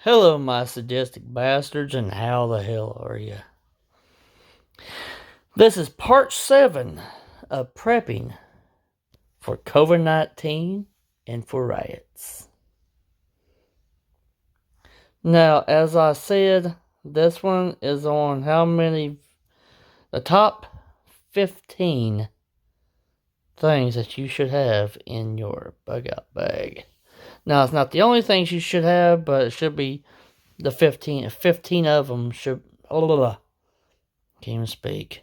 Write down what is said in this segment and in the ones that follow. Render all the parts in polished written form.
Hello, my sadistic bastards, and how the hell are you? This is part 7 of prepping for COVID-19 and for riots. Now, as I said, this one is on the top 15 things that you should have in your bug out bag. Now, it's not the only things you should have, but it should be the 15. 15 of them should. Can't even speak.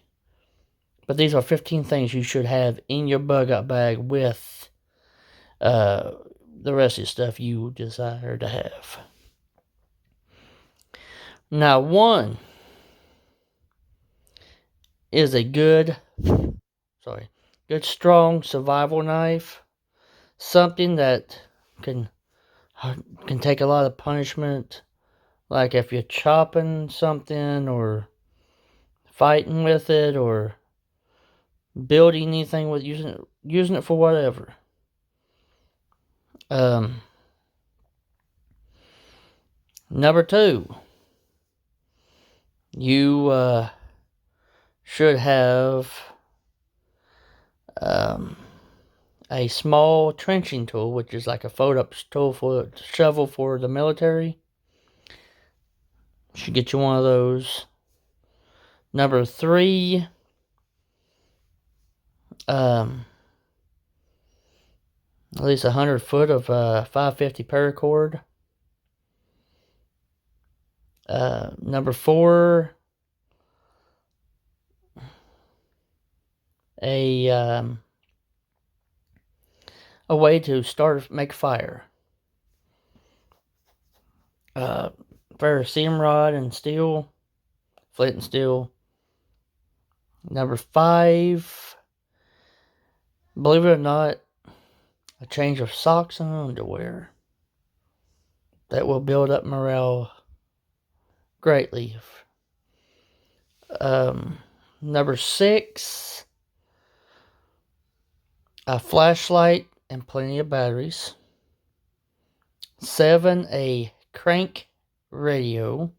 But these are 15 things you should have in your bug out bag with the rest of the stuff you desire to have. Now, one is a good strong survival knife. Something that can take a lot of punishment. Like if you're chopping something or fighting with it or building anything with using it for whatever. Number 2, you should have a small trenching tool, which is like a fold-up tool for shovel for the military. You should get you one of those. Number 3, at least 100 foot of 550 paracord. Number 4, a way to make fire. Ferrocerium rod and steel, flint and steel. Number 5, believe it or not, a change of socks and underwear. That will build up morale greatly. Number 6, a flashlight and plenty of batteries. 7, a crank radio.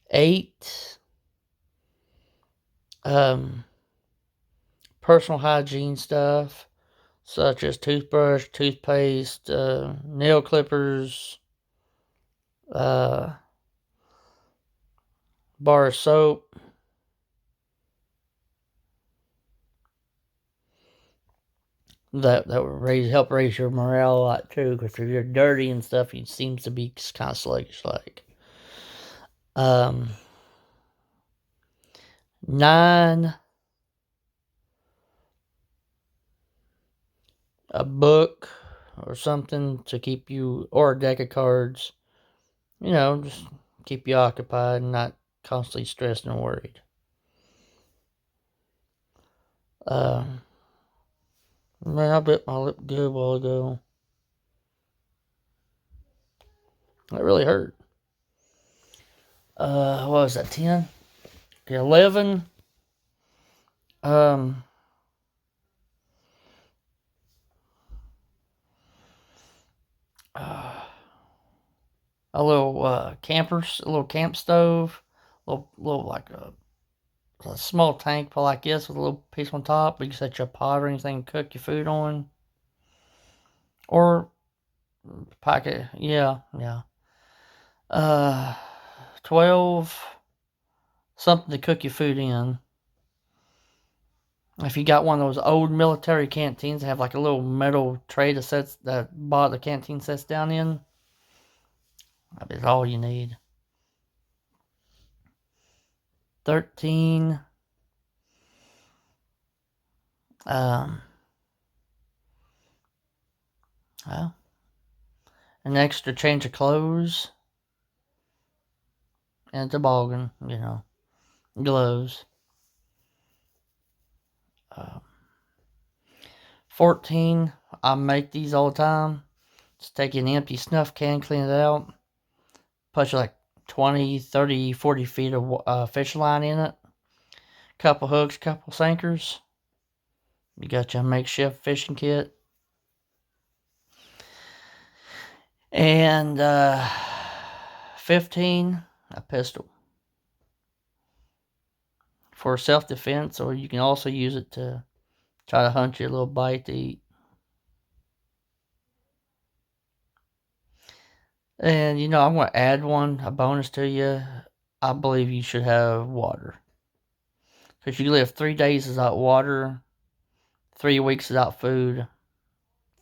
8, personal hygiene stuff such as toothbrush, toothpaste, nail clippers, bar of soap. That would help raise your morale a lot too, because if you're dirty and stuff, it seems to be kind of sluggish like. 9, a book or something to keep you, or a deck of cards, just keep you occupied and not constantly stressed and worried. Man, I bit my lip good a while ago. That really hurt. What was that, 10? Okay, 11. A little a little camp stove, little like a small tank like this with a little piece on top. You can set your pot or anything to cook your food on. Or packet, yeah. 12, something to cook your food in. If you got one of those old military canteens that have like a little metal tray that the canteen sets down in, that's all you need. 13, well, an extra change of clothes and a toboggan, gloves. 14, I make these all the time. Just take an empty snuff can, clean it out, put like 20, 30, 40 feet of fish line in it, couple hooks, couple sinkers. You got your makeshift fishing kit. And 15, a pistol for self-defense, or you can also use it to try to hunt you a little bite to eat. And I'm going to add a bonus to you. I believe you should have water. Because you live 3 days without water, 3 weeks without food,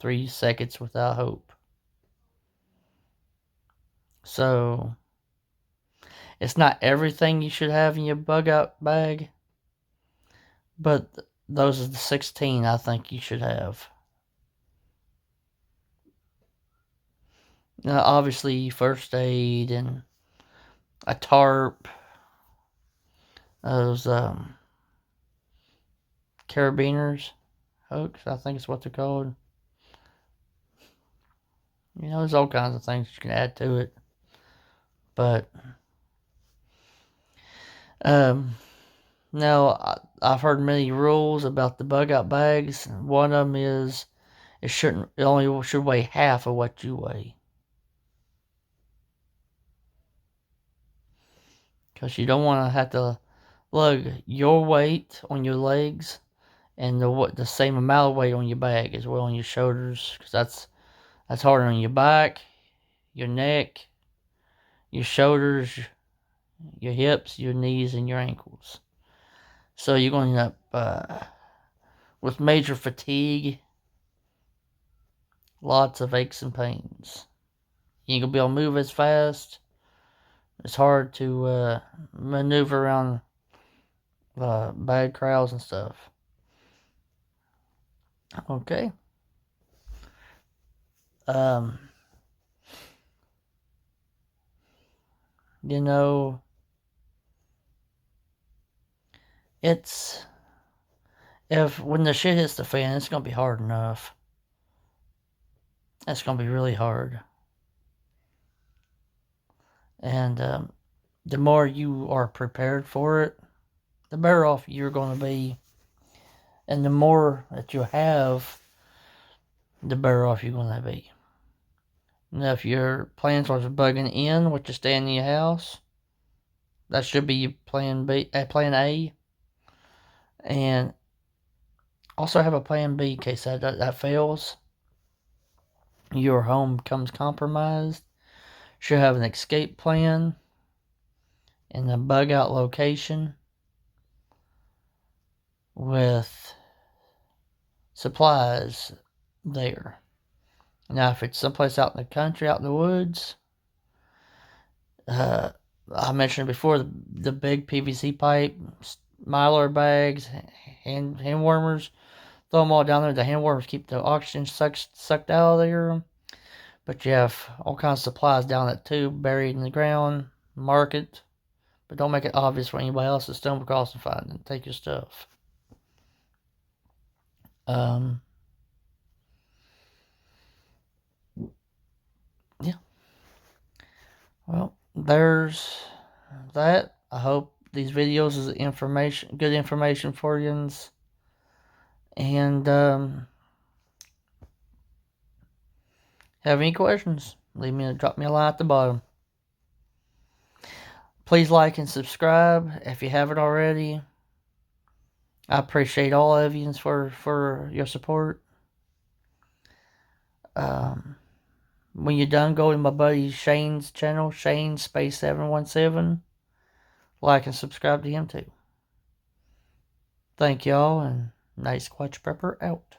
3 seconds without hope. So, it's not everything you should have in your bug out bag, but those are the 16 I think you should have. Now, obviously, first aid and a tarp, those carabiners, hooks, I think is what they're called. There's all kinds of things you can add to it. But, now, I've heard many rules about the bug out bags. One of them is it only should weigh half of what you weigh. Because you don't want to have to lug your weight on your legs and the same amount of weight on your bag as well on your shoulders. Because that's harder on your back, your neck, your shoulders, your hips, your knees, and your ankles. So you're going to end up with major fatigue, lots of aches and pains. You ain't going to be able to move as fast. It's hard to maneuver around bad crowds and stuff. Okay. Um, it's when the shit hits the fan, it's gonna be hard enough. It's gonna be really hard. And the more you are prepared for it, the better off you're gonna be. And the more that you have, the better off you're gonna be. Now, if your plans are bugging in, which is staying in your house, that should be plan B, plan A. And also have a plan B in case that fails. Your home becomes compromised. Should have an escape plan in a bug out location with supplies there. Now, if it's someplace out in the country, out in the woods, I mentioned before the big PVC pipe, Mylar bags, hand warmers. Throw them all down there. The hand warmers keep the oxygen sucked out of there. But you have all kinds of supplies down that tube buried in the ground. Mark it. But don't make it obvious for anybody else to stumble across and find and take your stuff. Yeah. Well, there's that. I hope these videos is good information for you. And have any questions, drop me a line at the bottom. Please like and subscribe if you haven't already. I appreciate all of you for your support. When you're done, go to my buddy Shane's channel, Shane Space 717. Like and subscribe to him too. Thank y'all, and Night Squatch Prepper out.